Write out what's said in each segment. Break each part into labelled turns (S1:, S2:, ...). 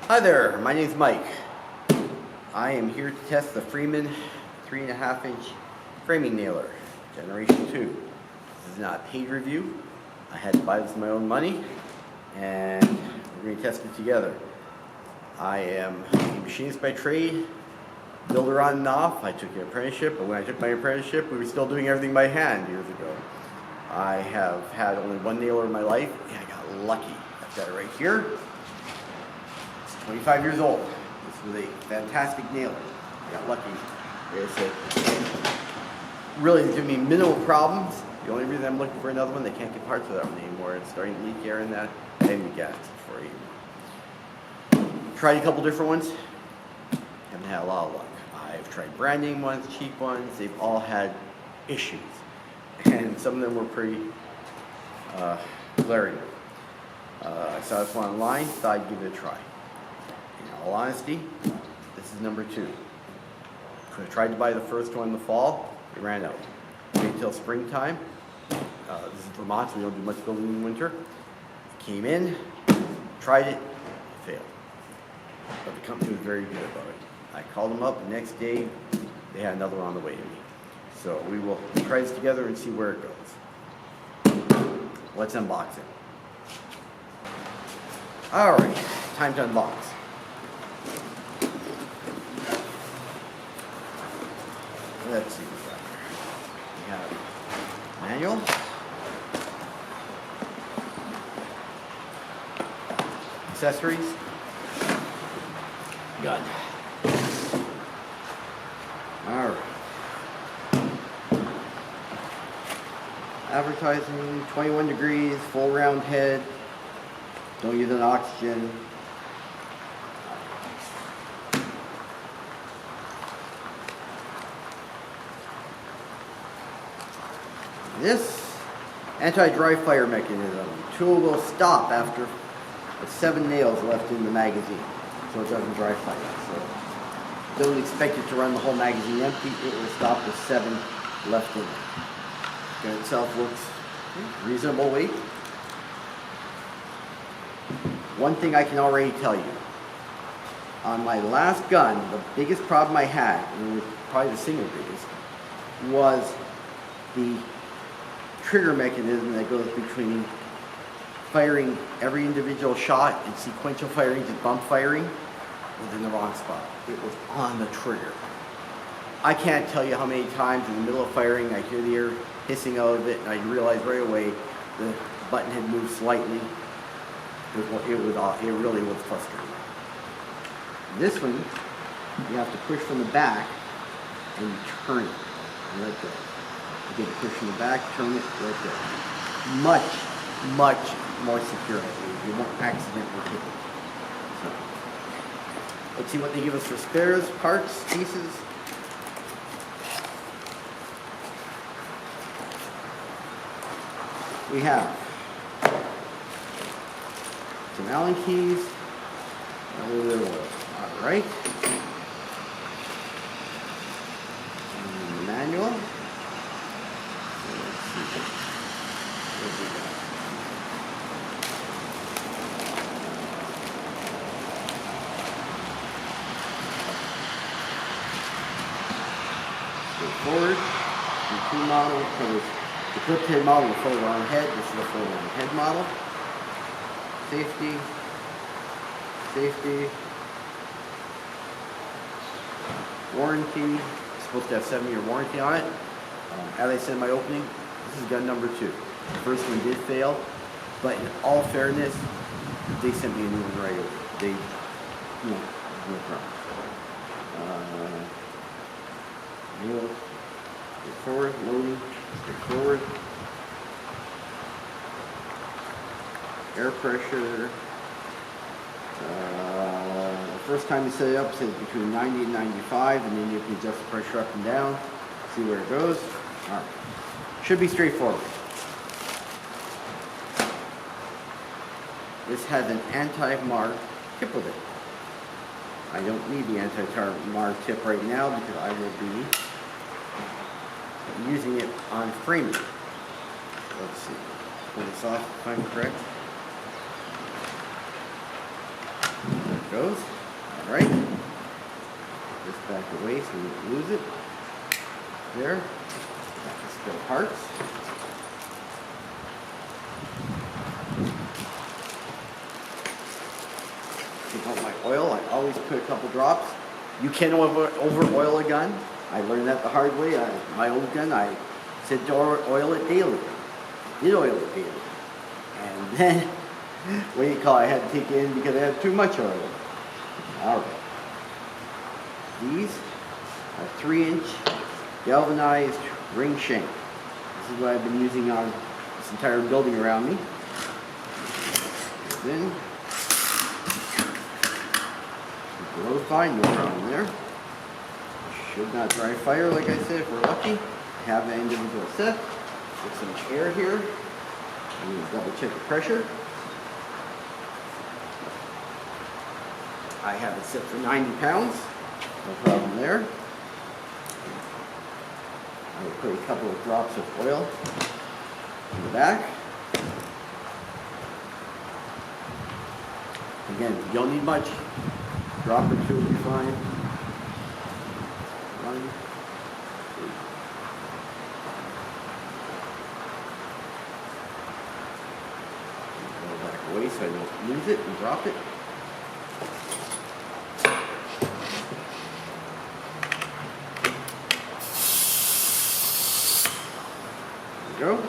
S1: Hi there, my name's Mike. I am here to test the Freeman 3.5-inch framing nailer, Generation 2. This is not a paid review. I had to buy this with my own money, and we're going to test it together. I am a machinist by trade, builder on and off. I took an apprenticeship, but when I took my apprenticeship, we were still doing everything by hand years ago. I have had only one nailer in my life, and I got lucky. I've got it right here. 25 years old. This was a fantastic nailer. I got lucky. Like I said, really it's giving me minimal problems. The only reason I'm looking for another one, they can't get parts for that one anymore. It's starting to leak air in that. And we got it for you. Tried a couple different ones. Haven't had a lot of luck. I've tried brand name ones, cheap ones. They've all had issues. And some of them were pretty glaring. I saw this one online, thought I'd give it a try. In all honesty, this is number 2. I tried to buy the first one in the fall, it ran out. Waited until springtime. This is Vermont, so we don't do much building in winter. Came in, tried it, failed. But the company was very good about it. I called them up the next day, they had another one on the way to me. So we will try this together and see where it goes. Let's unbox it. Alright, time to unbox. Let's see what we got here. We have manual, accessories, gun. All right. Advertising, 21 degrees, full round head. Don't use an oxygen. This anti-dry fire mechanism. Tool will stop after 7 nails left in the magazine, so it doesn't dry fire. So don't expect it to run the whole magazine empty. It will stop with 7 left in it. The gun itself looks reasonable weight. One thing I can already tell you. On my last gun, the biggest problem I had, and it was probably the single biggest, was the trigger mechanism that goes between firing every individual shot and sequential firing to bump firing was in the wrong spot. It was on the trigger. I can't tell you how many times in the middle of firing I hear the air hissing out of it and I realize right away the button had moved slightly. It really was frustrating. This one, you have to push from the back and you turn it and let go. You get to push from the back, turn it, let go. Much, much more secure. You won't accidentally hit it. So, let's see what they give us for spares, parts, pieces. We have some Allen keys and a little bit of oil. All right. And the manual. Let's see. What we got? Forward, the 2 model covers the clip head model, the full round head. This is the full round head model. Safety, safety, warranty. It's supposed to have 7-year warranty on it. As I said in my opening, this is gun number 2. The first one did fail, but in all fairness, they sent me a new one right away. They, no problem. Forward, loading, forward. Air pressure. The first time you set it up, it says between 90 and 95, and then you can adjust the pressure up and down. See where it goes. All right. Should be straightforward. This has an anti-mar tip with it. I don't need the anti-mar tip right now because I will be using it on framing. Let's see. Pull this off if I'm correct. goes. All right. This back away so we don't lose it. There. Got the spare parts. Take out my oil. I always put a couple drops. You can over oil a gun. I learned that the hard way. My old gun, I said to oil it daily. Did oil it daily. And then, what do you call it? I had to take it in because I had too much oil. All right. These are 3-inch galvanized ring shank. This is what I've been using on this entire building around me. Then, low fine, no problem there. Should not dry fire, like I said, if we're lucky. Have the individual set. Put some air here. I'm going to double check the pressure. I have it set for 90 pounds. No problem there. I will put a couple of drops of oil in the back. Again, you don't need much. Drop or two will be fine. 1, 2. Go back away so I don't lose it and drop it. There we go.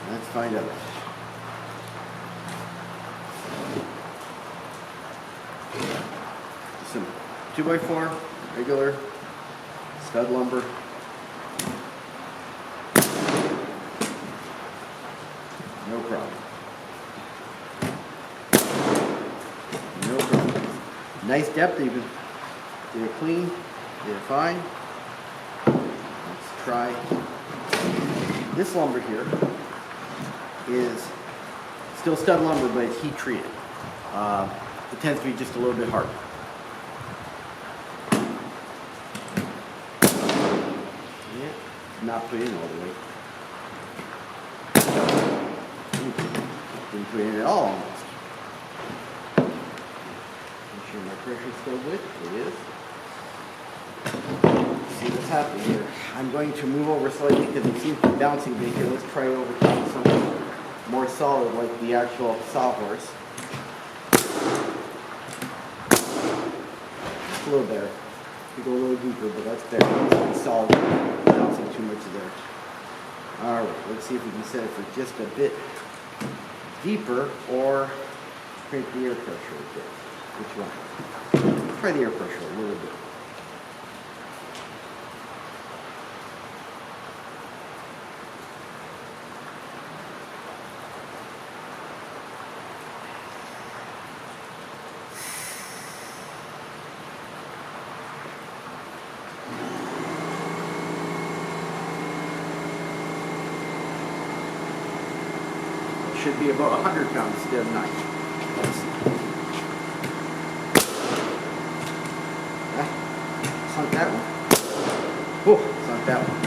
S1: Let's find out. Some 2x4 regular stud lumber. No problem. No problem. Nice depth even. Did it clean? Did it fine? Let's try. This lumber here is still stud lumber, but it's heat treated. It tends to be just a little bit harder. Yeah, not put in all the way. Didn't put in at all almost. Make sure my pressure's still good. It is. See what's happening here. I'm going to move over slightly because it seems to be bouncing a bit here. Let's try it over top of something more solid like the actual sawhorse. A little better. We go a little deeper, but that's better. It's solid. Bouncing too much there. Alright, let's see if we can set it for just a bit deeper or crank the air pressure a bit. Which one? Try the air pressure a little bit. Should be about 100 pounds instead of 90. Let's see. Sunk that one. Oh, sunk that one.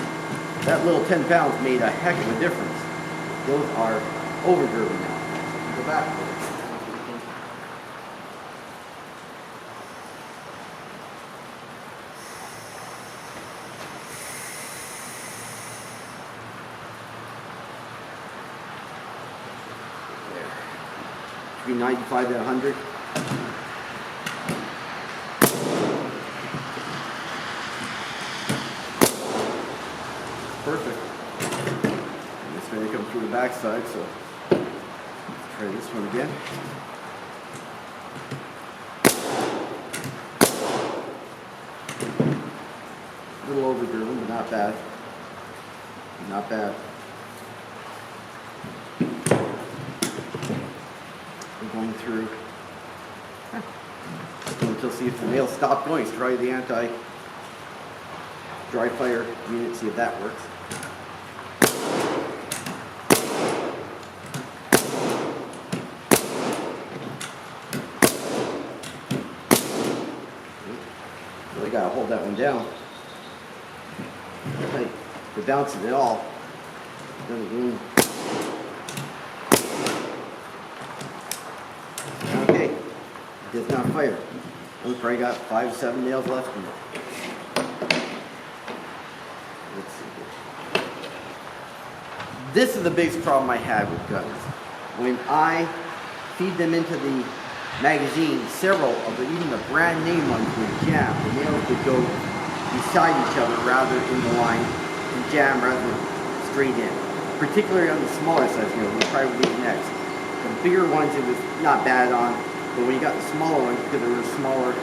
S1: That little 10 pounds made a heck of a difference. Those are overdriven now. Go back. Between 95 and 100. Perfect. And it's going to come through the backside, so let's try this one again. A little overdriven, but not bad. Not bad. Going through until see if the nails stop going. Let's try the anti-dry fire unit, see if that works. Really gotta hold that one down. If it bounces at all, it doesn't mean. It does not fire. I've probably got 5, 7 nails left in it. Let's see here. This is the biggest problem I have with guns. When I feed them into the magazine, several of the, even the brand name ones would jam. The nails would go beside each other rather in the line and jam rather than straight in. Particularly on the smaller size nails, which probably would be next. The bigger ones it was not bad on, but when you got the smaller ones, because they were smaller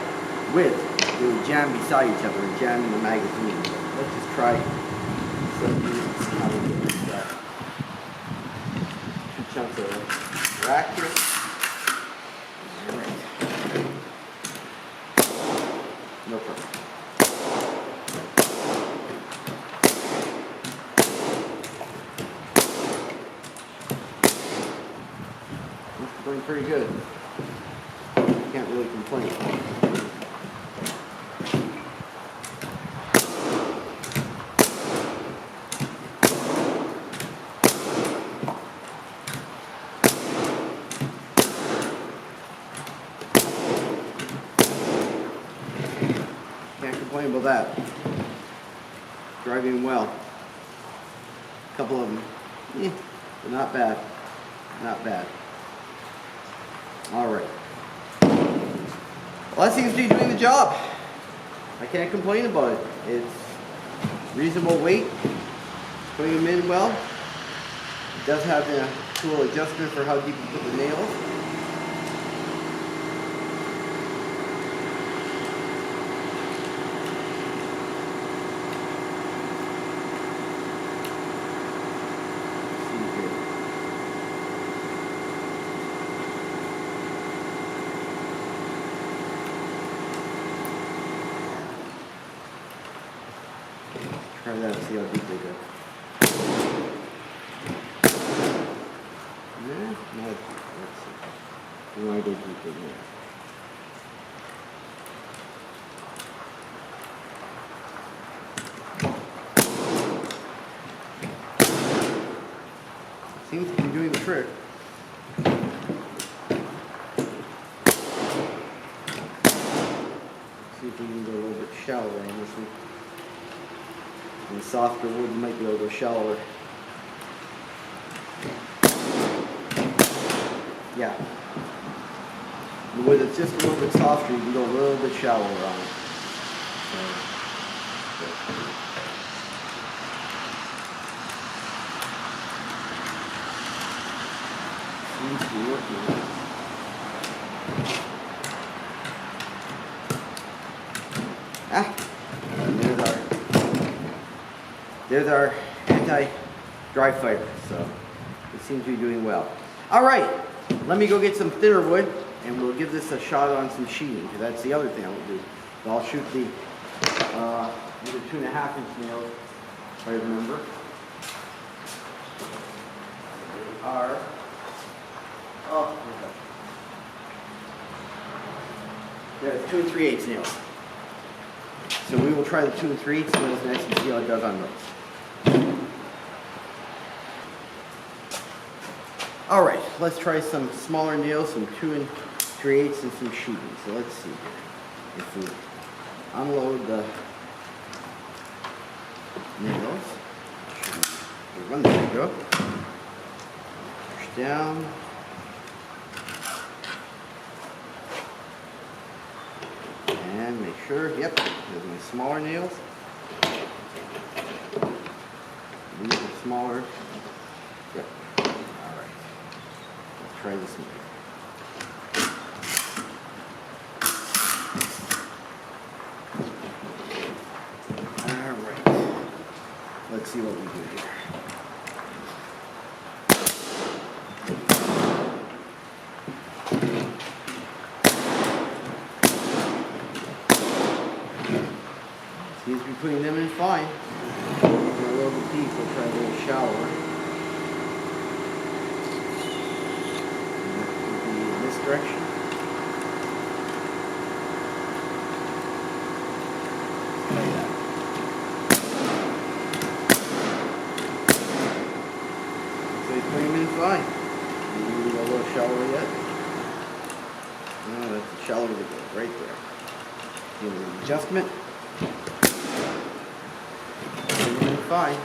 S1: width, they would jam beside each other and jam in the magazine. Let's just try some of these and see how we do that. 2 chunks of rack here. Alright. No problem. It's going pretty good. Can't really complain. Can't complain about that. Driving well. A couple of them, but not bad. Not bad. All right. Well, that seems to be doing the job. I can't complain about it. It's reasonable weight, putting them in well. It does have a tool adjustment for how deep you put the nails. Try that and see how deep they go. Yeah, no, let's see. We want to go deeper there. Seems to be doing the trick. See if we can go a little bit shallower on this one. And softer wood might be able to go shallower. Yeah. The wood that's just a little bit softer, you can go a little bit shallower on it. Seems to be working. And there's our anti-dry fire, so it seems to be doing well. All right, let me go get some thinner wood, and we'll give this a shot on some sheeting, because that's the other thing I will do. So I'll shoot the either 2.5-inch nails, if I remember. They are, there's 2 3/8 nails. So we will try the 2 3/8 nails next and see how it does on those. All right, let's try some smaller nails, some 2 3/8 and some sheeting. So let's see here. If we unload the nails, there we go. Push down. And make sure, yep, there's my smaller nails. These are smaller. Yep. Alright. Let's try this one. Alright. Let's see what we do here. Seems to be putting them in fine. A little bit deep, we'll try a little shallower. In this direction. Like that. So he's putting them in fine. Maybe a little shallower yet. Oh, that's a shallow good right there. Give it an adjustment. Everything fine.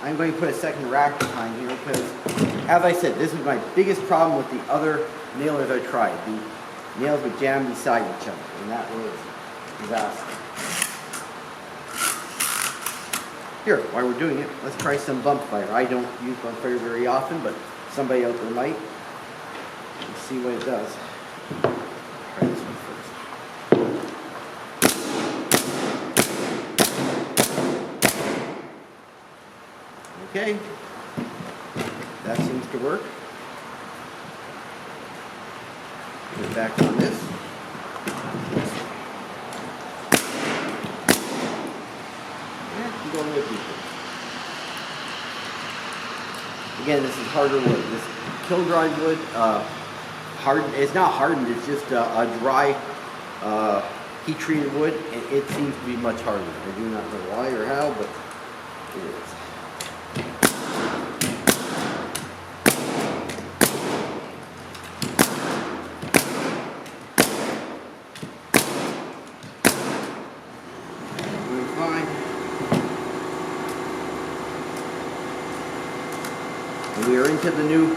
S1: I'm going to put a second rack behind here because, as I said, this is my biggest problem with the other nailers I tried. The nails would jam beside each other, and that was a disaster. Here, while we're doing it, let's try some bump fire. I don't use bump fire very often, but somebody out there might. Let's see what it does. Try this one first. Okay, that seems to work. Put it back on this. Go a little deeper. Again, this is harder wood. This kiln-dried wood, it's not hardened, it's just a dry, heat-treated wood, and it seems to be much harder. I do not know why or how, but it is. Doing fine. And we are into the new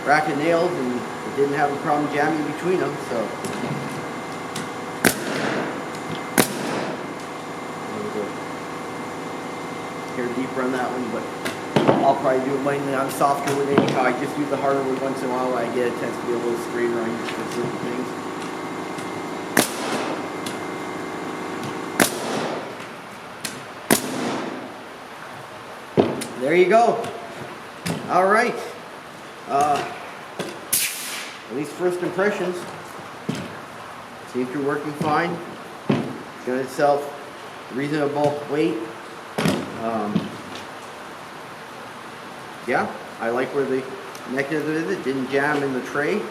S1: rack of nails, and it didn't have a problem jamming between them, so. Here deeper on that one, but I'll probably do it mainly on softer wood anyhow. I just use the harder wood once in a while. I get it tends to be a little straighter on each specific things. There you go. All right. At least first impressions seem to be working fine. Gun itself reasonable weight. Yeah, I like where the neck is. It didn't jam in the tray.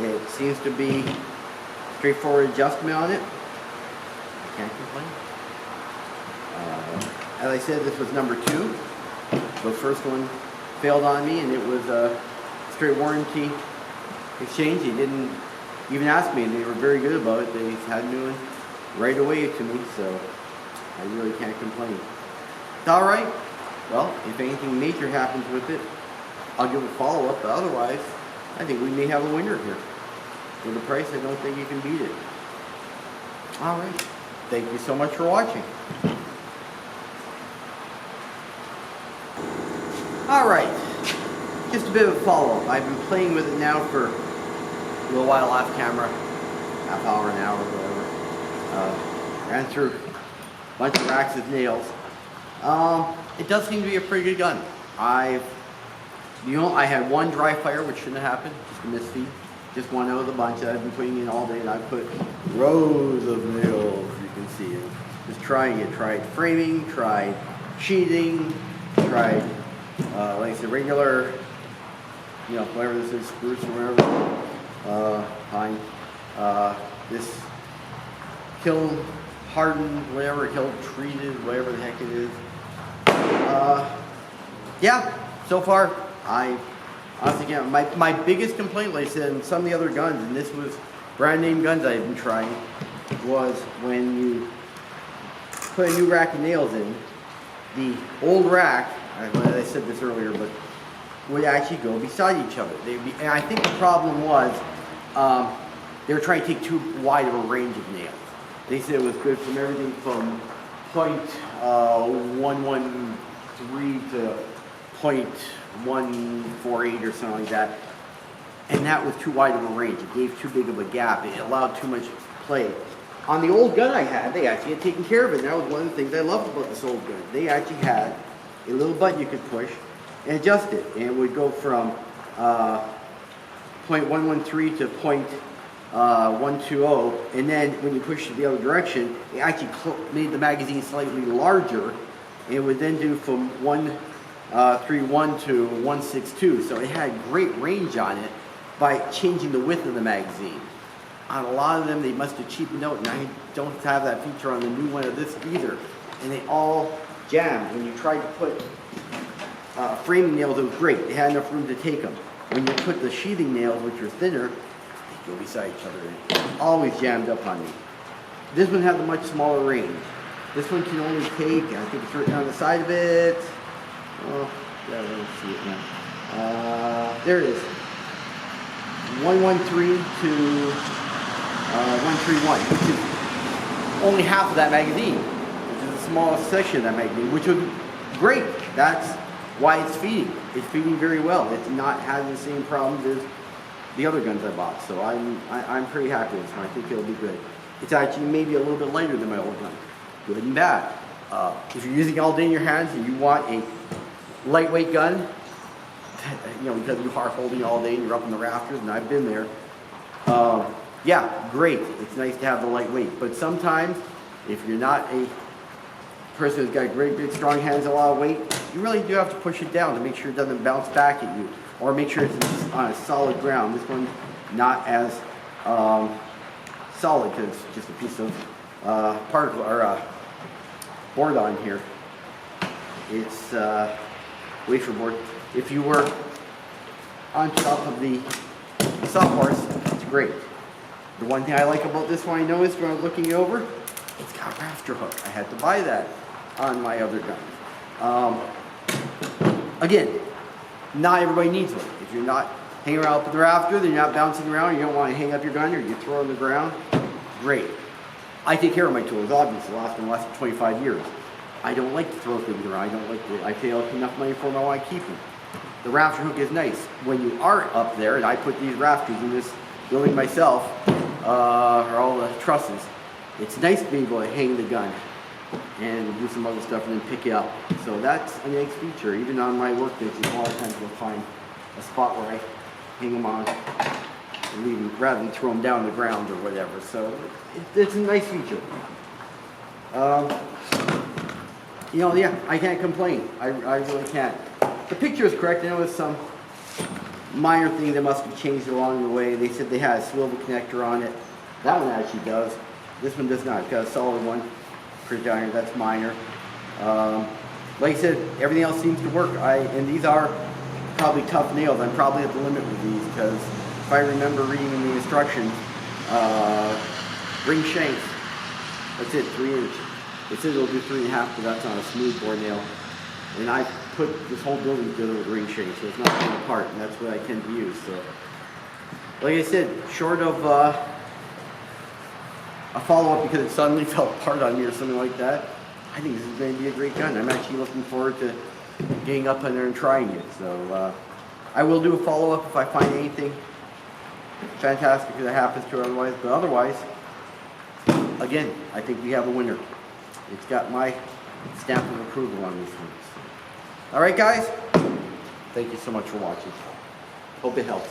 S1: It seems to be straightforward adjustment on it. I can't complain. As I said, this was number 2. The first one failed on me, and it was a straight warranty exchange. They didn't even ask me, and they were very good about it. They had a new one right away to me, so I really can't complain. It's all right. Well, if anything major happens with it, I'll give a follow-up, but otherwise, I think we may have a winner here. For the price, I don't think you can beat it. All right. Thank you so much for watching. All right. Just a bit of a follow-up. I've been playing with it now for a little while off camera. Half hour, an hour, whatever. Ran through a bunch of racks of nails. It does seem to be a pretty good gun. I had one dry fire, which shouldn't have happened, just a misfeed. Just one out of the bunch that I've been putting in all day, and I put rows of nails, you can see it. Just trying it. Tried framing, tried sheathing, tried, like I said, regular, whatever this is, spruce or whatever, pine. This kiln hardened, whatever, kiln treated, whatever the heck it is. Yeah, so far, I honestly can't. My biggest complaint, like I said, in some of the other guns, and this was brand name guns I've been trying, was when you put a new rack of nails in, the old rack, I said this earlier, but would actually go beside each other. And I think the problem was they were trying to take too wide of a range of nails. They said it was good from everything from .113 to .148 or something like that. And that was too wide of a range. It gave too big of a gap. It allowed too much play. On the old gun I had, they actually had taken care of it. And that was one of the things I loved about this old gun. They actually had a little button you could push and adjust it. And it would go from .113 to .120, and then when you push it the other direction, it actually made the magazine slightly larger. It would then do from 131 to 162, so it had great range on it by changing the width of the magazine. On a lot of them, they must have cheapened out, and I don't have that feature on the new one of this either. And they all jammed when you tried to put framing nails, it was great. They had enough room to take them. When you put the sheathing nails, which are thinner, they go beside each other. And always jammed up on me. This one has a much smaller range. This one can only take, I think it's written on the side of it. Oh, yeah, I don't see it now. There it is. 113 to 131, which is only half of that magazine, which is the smallest section of that magazine, which was great. That's why it's feeding. It's feeding very well. It's not having the same problems as the other guns I bought. So I'm pretty happy with this one. I think it'll be good. It's actually maybe a little bit lighter than my old gun. Good and bad. If you're using it all day in your hands and you want a lightweight gun, you know, because you are holding it all day and you're up in the rafters, and I've been there. Yeah, great. It's nice to have the lightweight. But sometimes, if you're not a person who's got great, big, strong hands and a lot of weight, you really do have to push it down to make sure it doesn't bounce back at you, or make sure it's on a solid ground. This one's not as solid because it's just a piece of particle or board on here. It's wafer board. If you were on top of the soft parts, it's great. The one thing I like about this one I noticed when I was looking it over, it's got a rafter hook. I had to buy that on my other gun. Again, not everybody needs one. If you're not hanging around up in the rafter, then you're not bouncing around, you don't want to hang up your gun or you throw it on the ground, great. I take care of my tools, obviously. The last one lasted 25 years. I don't like to throw things around. I don't like to, I pay enough money for them, I want to keep them. The rafter hook is nice. When you are up there, and I put these rafters in this building myself, or all the trusses, it's nice to be able to hang the gun and do some other stuff and then pick it up. So that's a nice feature. Even on my workbenches, a lot of times we'll find a spot where I hang them on and leave them, rather than throw them down the ground or whatever. So it's a nice feature. You know, yeah, I can't complain. I really can't. The picture is correct. I know there's some minor thing that must have changed along the way. They said they had a swivel connector on it. That one actually does. This one does not. It's got a solid one. Pretty iron. That's minor. Like I said, everything else seems to work. And these are probably tough nails. I'm probably at the limit with these because if I remember reading in the instructions, ring shanks. That's it, 3 inch. It says it'll do 3.5, but that's on a smooth bore nail. And I put this whole building together with ring shanks, so it's not coming apart, and that's what I tend to use. So, like I said, short of a follow-up because it suddenly fell apart on me or something like that, I think this is going to be a great gun. I'm actually looking forward to getting up in there and trying it. So I will do a follow-up if I find anything fantastic that happens to it otherwise. But otherwise, again, I think we have a winner. It's got my stamp of approval on this one. All right, guys. Thank you so much for watching. Hope it helps.